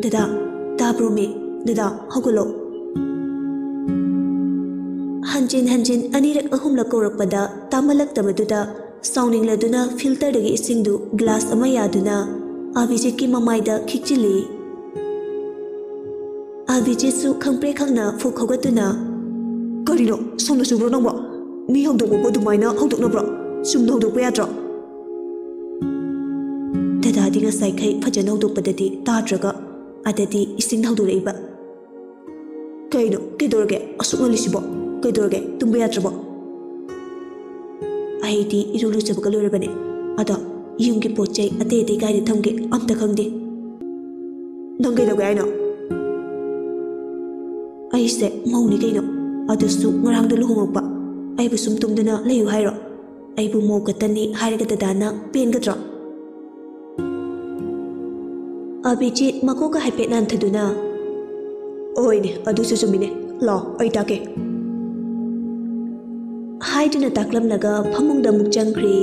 Dada, tabro me, dada, hogolo. Hanjin anirak ahumla korakpada tamalak tabaduda sounding laduna filter dagi isingdu glass ama yaduna Abhijit ki mamaida khikchili. Abhijit su khangpre khangna fuk hogatuna karino somna subro nangba mi hogdok bo dumaina hogdok nabra sumna hogdok yadra. Dada dinga sai khai phajana hogdok padati tadraga adati ising hogdok reiba. Kaino kedorge asukna lisibo Kaidorge, tumba yatrabo. Aidi irulu chabaka lorabane. Ada yungi pochai ate gaidi thamge amta khangde. Nangai doge aina. Aise mauni kaino. Adasu ngarangda luhungokpa. Aibu sum tumdana layu hairo. Aibu mokatani hairaga dadana pengadra. Abhijit makoka haipet nan thaduna. Oine adu su sumine. La ai take. Haiduna taklam laga phamungda muk changkhri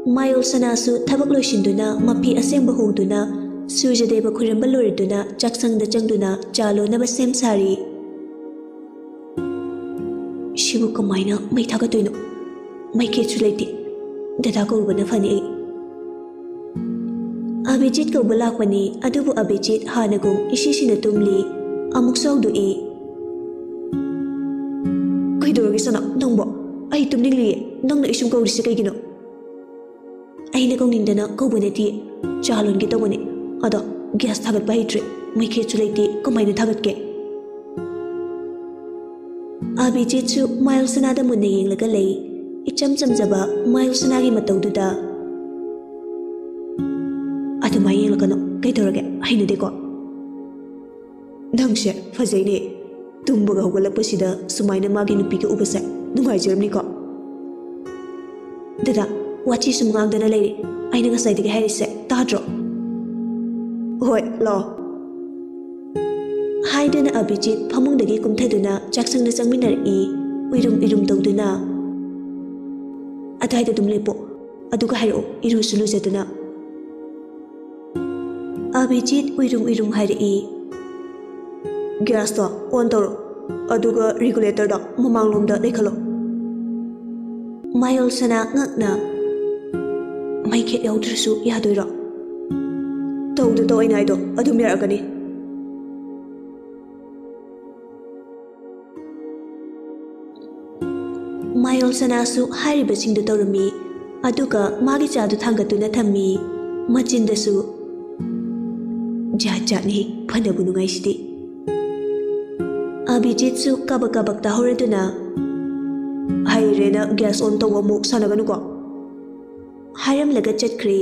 Mayol sanasu thabak loisinduna mapi asengba hongduna Sujadeva khuramba loriduna chaksangda changduna chalo naba sem sari Shibu kamaina mai thaga toino mai ke chulaiti dada ko bana fani ai Abhijit ko balakpani adubu Abhijit hanagum isisina tumli amuk saudu e Kaidorge sana nangbo ai tumningli nangna isum kaurisi kaigino aina kaunindana kauboneti chalon gi tawone ada gas thagat bahitre mai khe chulaiti kamaina thagatke Abhijit su Mayol sanada munne yenglaga lei icham chamjaba Mayol sanagi mataududa adu mai yenglaga kaidorge aina deko nangse fajaine Tumbaga hogalakpasida sumaina magi nupiga ubasa nungaijarmniko Dada wachi sumngangdana leire aina ngasaidige hairise tadro Hoi lo Haidana Abhijit phamungdagi kumthaduna chaksangna changminar'i uirum tawduna Adaida dumlepo aduga hairo iru sulujaduna Abhijit uirum hairi Gas to on toro aduga regulator da mamanglom da dekhalo Mayol sana ngakna mai khe yaudrisu yadoira tawdu to aina ido adum yaragani Mayol sana su hariba singdu tawrami aduga magi chadu thangatuna thammi machinda su jajani phanabu nungai sidi Abhijit su kabak tahoreduna hairena gas on tawa muk sanaganuko hairam laga chatkhri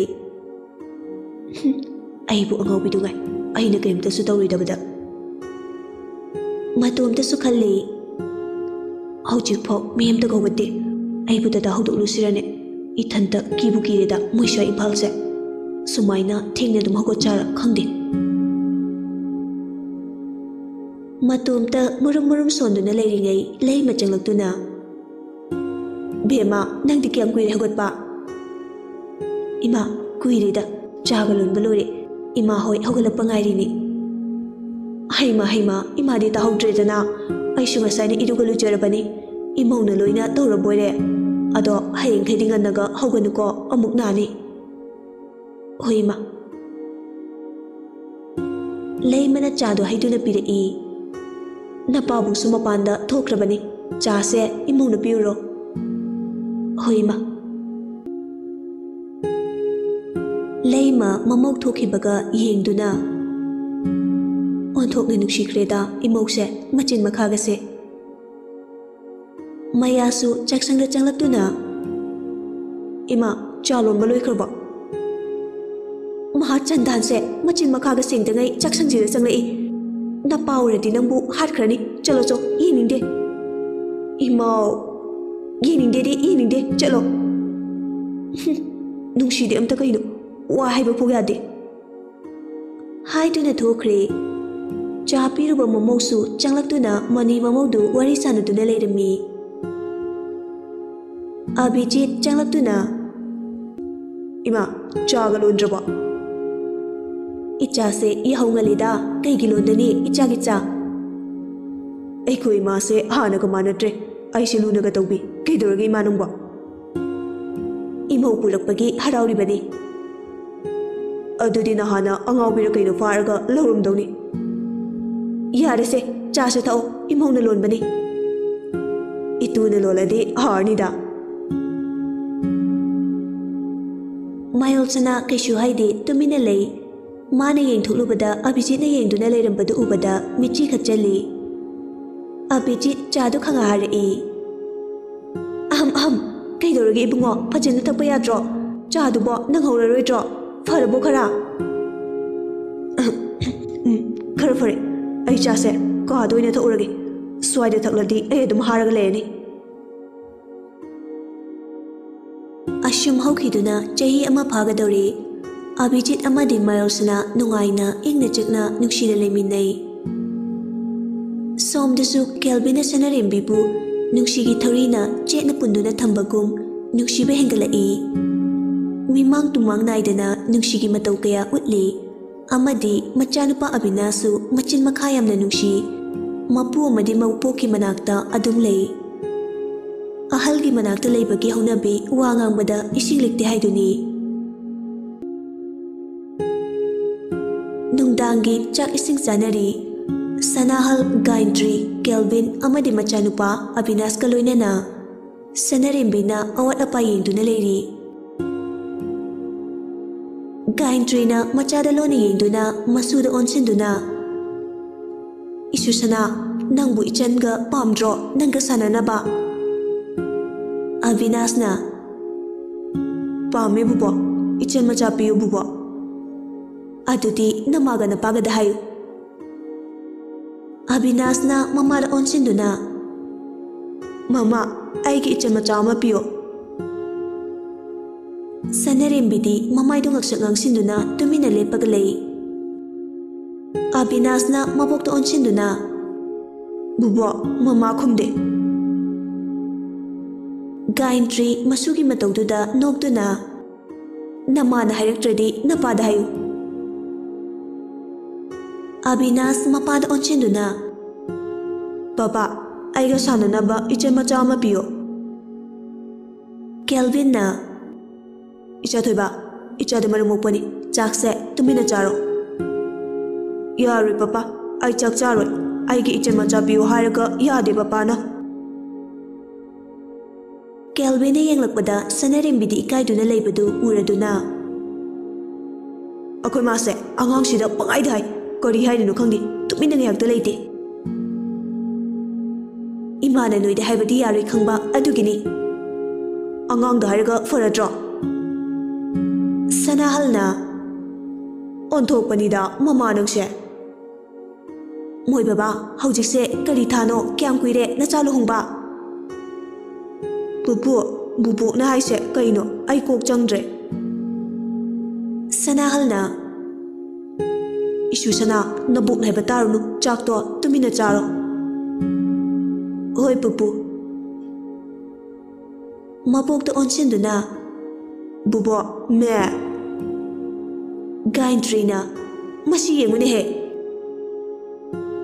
aibu angau bidungai aina kaimta su tawridabada matomta su khalli hojik pho mem ta gowate aibu ta hawdok lusirane ithanta kibu kireda moisha impal se sumaina thengna dum hogo chara khangde Matumta murum sonduna leiringai lei machanglakuna Bema nangdi kyam kuire hagot Ima kuirida chagalun balore Ima hoi hogalappa ngairini Haima ima di tahawdredana Aishu ngasai irugalu jarabani Imauna loina tawraboire Ado hayeng khedi ngannaga hawganuko amuk nani Hoima Lei mana chado haiduna pirei Napabu sumapanda thokrabani chase imuna piuro Hoima Leima mamok thokhibaga yengduna Onthokne nukshikhreda imokse machin makhaga se Mayasu chaksangda changlaptuna Ima chalon baloi khrba Maha chandan se machin makhaga singdangai chaksangjida changlai Na pauredi nambu hatkrani chalo cho yiningde Imao yiningde chalo Nungshide amta kaino wa haiba phogyade Haiduna thokre Chapiruba mamoksu changlaktuna mani mamokdu wari sanaduna leirami Abhijit changlaktuna Ima chagalundraba इचासे यहौंगलीदा कईगी लोंदनी इचागी चा ꯑꯩꯈꯣꯏ ꯏꯃꯥꯁꯦ ꯍꯥꯟꯅꯒ ꯃꯥꯟꯅꯗ꯭ꯔꯦ ꯑꯩꯁꯦ ꯂꯨꯅꯒ ꯇꯧꯕꯤ ꯀꯩꯗꯧꯔꯒꯦ ꯏꯃꯥ ꯅꯪꯕꯣ इमौ पुलꯛꯄꯒꯤ हराउरिबनी ꯑꯗꯨꯗꯤ ꯅꯍꯥꯟꯅ ꯑꯉꯥꯎꯕꯤꯔ ꯀꯩꯅꯣ ꯐꯥꯔꯒ ꯂꯧꯔꯝꯗꯧꯅꯤ यारेसे चासे थाओ इमौना लोनबनी ꯏꯇꯨꯅ ꯂꯣꯜꯂꯗꯤ ꯍꯥꯔꯅꯤꯗ मायोल्सना कैसु हाइदे तुमिना लई माने येंथुलुबदा अभिजीतने येंदुना लेरंबदु उबदा मिची खचली अभिजीत चादु खंगा हारई अहम कईदोरगे इबुंगो फजन थकप याद्रो चादुबो नंगहौररोइद्रो फरबो खरा खरा फरे ꯑꯩ ꯆꯥꯁꯦ ꯀꯥꯗ ꯑꯣꯏꯅ ꯊꯛꯎꯔꯒꯦ ꯁ꯭ꯋꯥꯏꯗ ꯊꯛꯂꯗꯤ ꯑꯩ ꯑꯗꯨꯝ ꯍꯥꯔꯒ ꯂꯩꯔꯅꯤ अशुम हौखिदुना चही अमा फागदौरी अभिजीत अमदि मायोल्सना नुंगाइना इंगना चिकना नुक्सिना लेमिनै सोमदसु केल्विना सनरेम्बीबु नुक्सिगी थौरीना चेतना पुंदुना थंबगुम नुक्सिबे हेंगलाई मिमांग तुमांग नाइदना नुक्सिगी मतौ कया उतली अमदि मचानुपा अभिनासु मचिन मखा यामना नुक्सि मपु अमदि मौपोकी मनाक्ता अदुम लई अहलगी मनाक्ता लेबगी हौनबी वा ngangbada ising lekte haiduni nungdangi chak ising sanari sanahal gaindri kelvin amadi machanupa abhinas ka loinana sanarembina awat apa yengduna leiri gaindri na machada loni yengduna masuda onsinduna isusana nangbu ichenga pamdro nangga sananaba अविनाशना पामे bubo इचन मचा पियो bubo अदुदी नमागा नपागदा Hayu अविनाशना ममार ओनसिंदुना mama आइगे इचन मचा अमा पियो सनरेम्बिदी ममाइदो ngaksak ngangsinदुना तुमिना लेपग लई अविनाशना मबोक्तो ओनसिंदुना bubo mama खुमदे Gayatri मसुगी मतौदुदा नोक्दुना नमाना हायरक्ट्रदी नपादा Hayu Avinash मपादा ओनसिंदुना पापा आइगा साननबा इचन मचा अमा पियो केल्विनना इचा थोइबा इचादे मरमोकपनी चाकसे तुमिना चारो यारोय पापा आई चाक चारोय आइगे इचन मचा पियो हायरगा यादे पापाना केल्विन येंगलकपदा सनरेम्बिदी इकाइदुना लेबदु उरदुना अखोय मासे आंगांगसिदा पंगाइदा हाय करी हायनो खंगदि तुमिना ngayakta leite इमाना नोइदे हायबदी यारोय खंगबा अदुगिनी आंगांगदा हायरगा फरद्रो सनाहलना ओंथोकपनिदा ममा नंगसे मोय बाबा हौजिकसे करी थानो क्याम कुइरे नचा लुहुंगबा बुबु बुबुना हाइसे कइनो आई कोक चंगद्रे सनाहलना इशु सना नबुक नाइबा तारुनु चाकतो तुमिना चारो होय बुबु मबोक्तो ओनसिंदुना बुबो मे गायत्रीना मसी येंगुने हे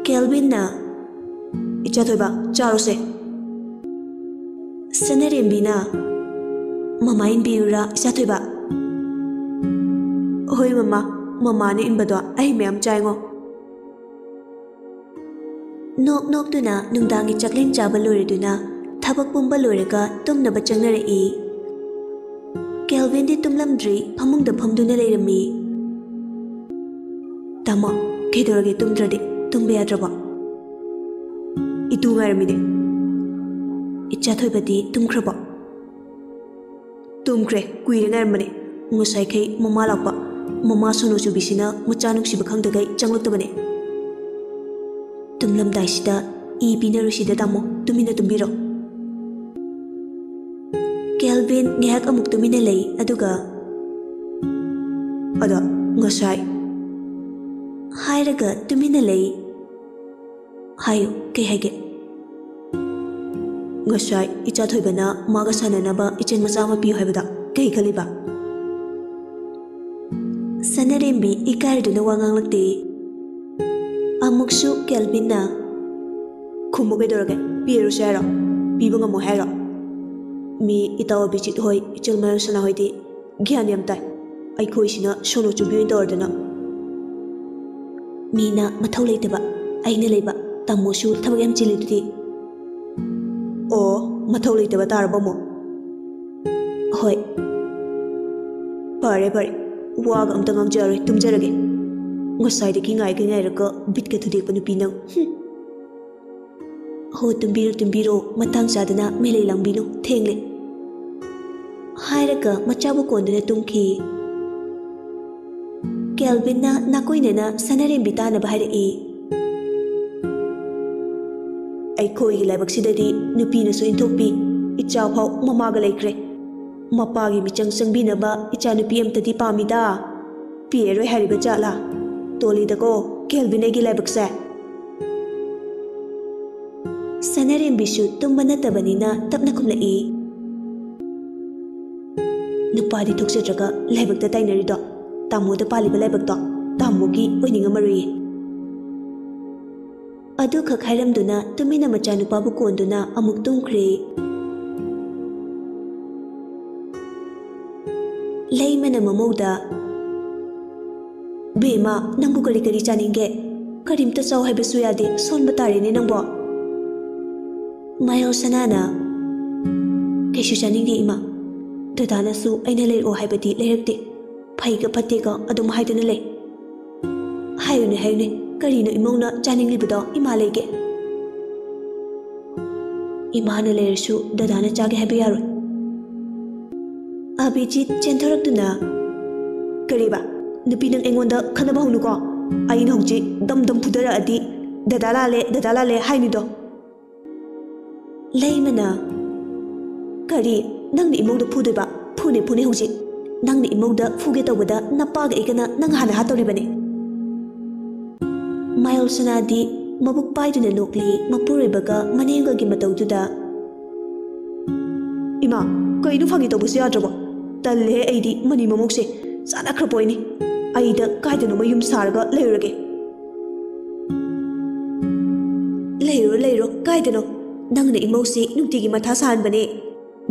केल्विनना इचा थोइबा चारोसे सनरेम्बिना ममाइन बियुरा इचा थोइबा होय ममा ममाने इनबदो आई मैम चाइंगो नोक नोकदुना नुंदांगी चकलें चाबा लोरेदुना थबक पुंबा लोरेगा तुमनबा चंगनरई केल्विन दी तुमलमद्री फमुंगदा फमदुना लेरमी तमा केदोरगे तुमद्रदे तुंबे याद्रबा इतु गारमिदे इचा थोइबदी तुमख्रबा तुमख्रे कुइरे गारमने ngusaikhei mama lakpa mama sono chubisina muchanuk siba khangdagai changluktabane tumlamdai sida i binaru sida tamo tumina tumbiro Kelvin ngehak amuk tumina lei aduga ada ngasai hairaga tumina lei hayo kei hage ngasai icha thoibana maga sananaba ichen macha ma piu haibada kei khaliba Sanarembi ikariduna wa nganglakte. Amuksu Kelvinna Khumbu kedorage piru shero pibu ngamo hero mi itaw bichit hoi ichil mayo sana hoi di gyan yam tai ai khoi sina sono chubi dordana mina mathau leitaba aina leiba tamosu thabag yam chilidudi. O mathau leitaba tarba mo Hoi pare waga amta ngamjaroi tumjarage ngosai de ki ngai raka bit ka thude panu pinang Ho tumbiro matang sadana melei langbinu thengle. Hairaga machabu konduna tumki. Kelvinna nakoinena Sanarembi tana bahari e. ai khoi gi laibak sidadi nupi na so inthopi icha phau mama ga laikre mapa gi michang sangbi na ba icha nupi amtadi pamida pieroi hariba chala toli da ko Kelvin gi laibak sa Sanarembi su tumba natabanina tapna kumlai. Nupadi thoksetraga laibak ta tainari do tamo da paliba laibak do tamo gi oininga mari. Adu khak hairamduna tumina macha nupabu konduna amuk tumkhre. Leimana mamauda Bema nangbu kari chaninge karimta chaw haibasu yade sonba tarene nangbo. Mayo sanana Keshu chaninge ima dadana su aina leiro haibati leirakte phaiga phattega adum haidana lei. Hayune karino imongna chaning libado ima lege. Imana leirsu dadana chage haiba yaroi. Abhijit chentharaktuna kariba nupi nang engonda khanaba honu ko aina hauji dam phudara adi dadala le haini do. Leimana kari nang ni imongda phudeba phune hauji nang ni imongda phuge tawada napaga ikana nang hana hatoribane. Mayol sanadi mabuk paiduna nokli mapuribaga manenga gi matawduda ima kainu fangi tawbusi yadrabo talle aidi mani mamokse sana khrapoini aida kaidano mayum sarga leirage leiro kaidano nangna imosi nutigi matha san bane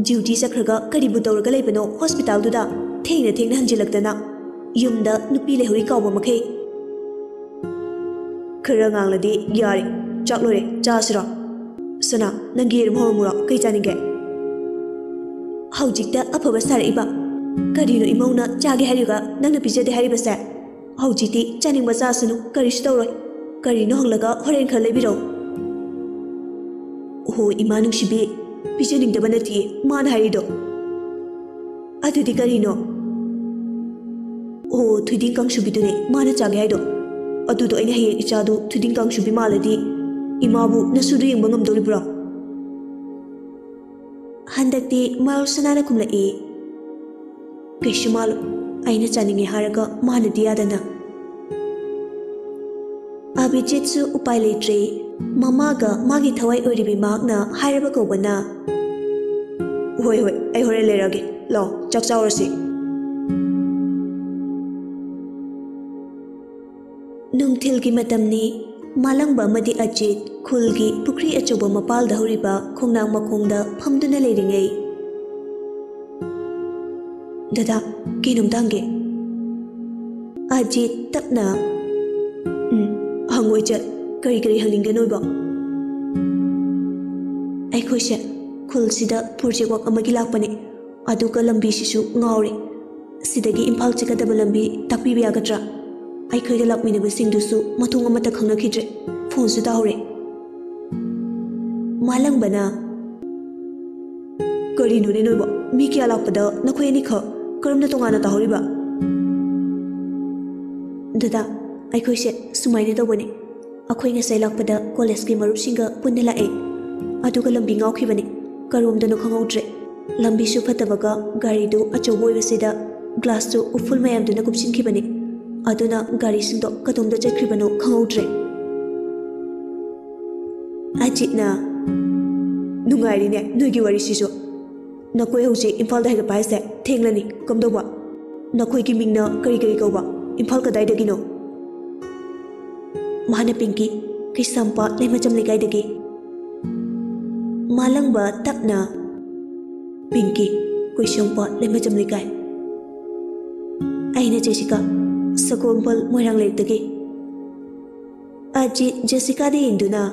duty sakhraga karibu tawraga leibano hospital duda thengna hanjilaktana yumda nupi lehuri kawba makhei khara ngangladi yari chaklore chasira sana nangi rumhormura kai chaninge Haujikta afaba saraiba karino imongna chage hariga nangna pijade haribase haujiti chaningba chasunu karish tawroi karino hanglaga horen khar lebiro. Ho imanu shibi pijaning da banati man harido adudi karino o thuding kang shubidune mana chage haido adudo aina he ichadu thuding kang shubi maladi imabu nasudu yengba ngamdoribro. Handakti Mayol sanana kumlai. Keshumal aina chaninge haraga mana diyadana. Abhijit su upai leitre mamaga magi thawai oribi magna hairaba kobana. Hoi ai hore lerage lo chak chawrasi. Nungthilgi matamni Malangba madi Ajit khulgi pukri achoba mapal da horiba khongnang makhongda phamduna leiringai. Dada kinum dange Ajit tapna hangoi chat kari hangninge noiba ai khoise khulsida project work amagi lakpani aduga lambi sisu ngaure sidagi imphal chikadaba lambi takpi biagadra ai khoiga lakmina basingdusu mathung amata khangna khidre phone su daure Malangbana kari nune noiba mi kya lakpada nakhoi ni kha karamna tongana tahoriba Dada ai khoise sumaina tawbani akhoi nga sai lakpada college ki marup singa punna lae aduga lambi ngaukhibani karomda no khangaudre lambi su phatabaga gari du achoboi besida glass tu uful mayam duna kupsin khibani aduna gari singdo katomda chakhribano khangaudre Ajitna nungairi ne noigi wari sisu nakoi hauji imphal da hega paise thenglani komdoba nakoi ki mingna kari kauba Imphal कदाइदगिनो माना पिंकी किसामपात लेमचम लेकाइदगी मालंगबा तपना पिंकी कोइसंपात लेमचम लेकाइ आइना Jessica सकोम्पल Moirang लेकदगी आजी Jessica दे इंदुना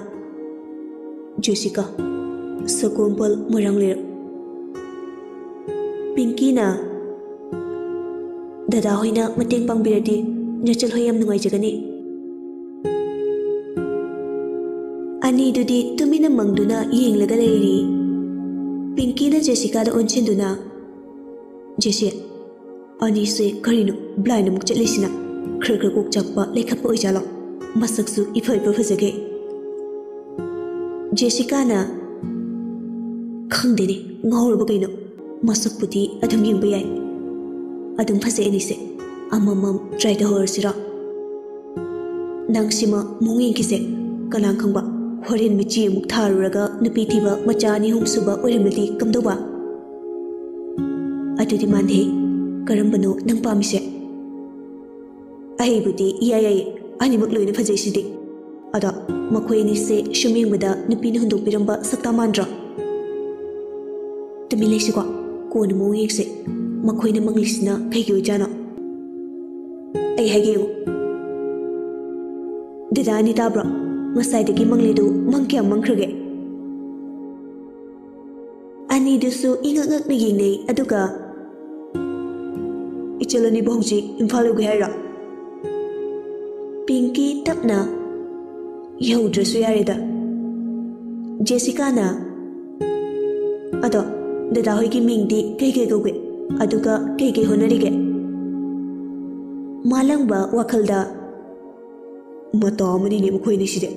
Jessica सकोम्पल Moirang लेर पिंकी ना दादा होइना मतेंग पांगबिरदि नचल होय याम नुंगाइजगनी अनि दुदी तुमिना मंगदुना येंगलगा लेरी पिंकी ना जेसिका दा ओनसिंदुना जेसे अनि से करिनो ब्लाइंड मुक चलिसिना खरखर कोक चपा लेखप ओइजालो मसकसु इफाइ फजगे जेसिका ना खंगदेनी ngawrba kaino masakpudi adum yengba yai adum phase anise amamam try da horsira nangsima mungin kise kanang khangba horen michi muk tharuraga nupi thiba machani humsuba oiramadi kamdoba adudi manhe karambano nang pamise ahibudi iyai animak loina phajai sidi ada makhoi ni se shumengmada nupi ni hundok piramba sakta mandra tumi leisiko kon mo yekse makhoi na manglisna kaigyo jana ai hage didani tabra ngasai dagi manglidu mangkya mangkhruge ani dusu ingak na yingnei aduga ichalani bhauji imphal uge haira Pinky tapna yaudrasu yareda Jessica na ado dada hoigi mingdi kege goge aduga kege honarige malangba wakhalda mata amani ne mkhoi ni side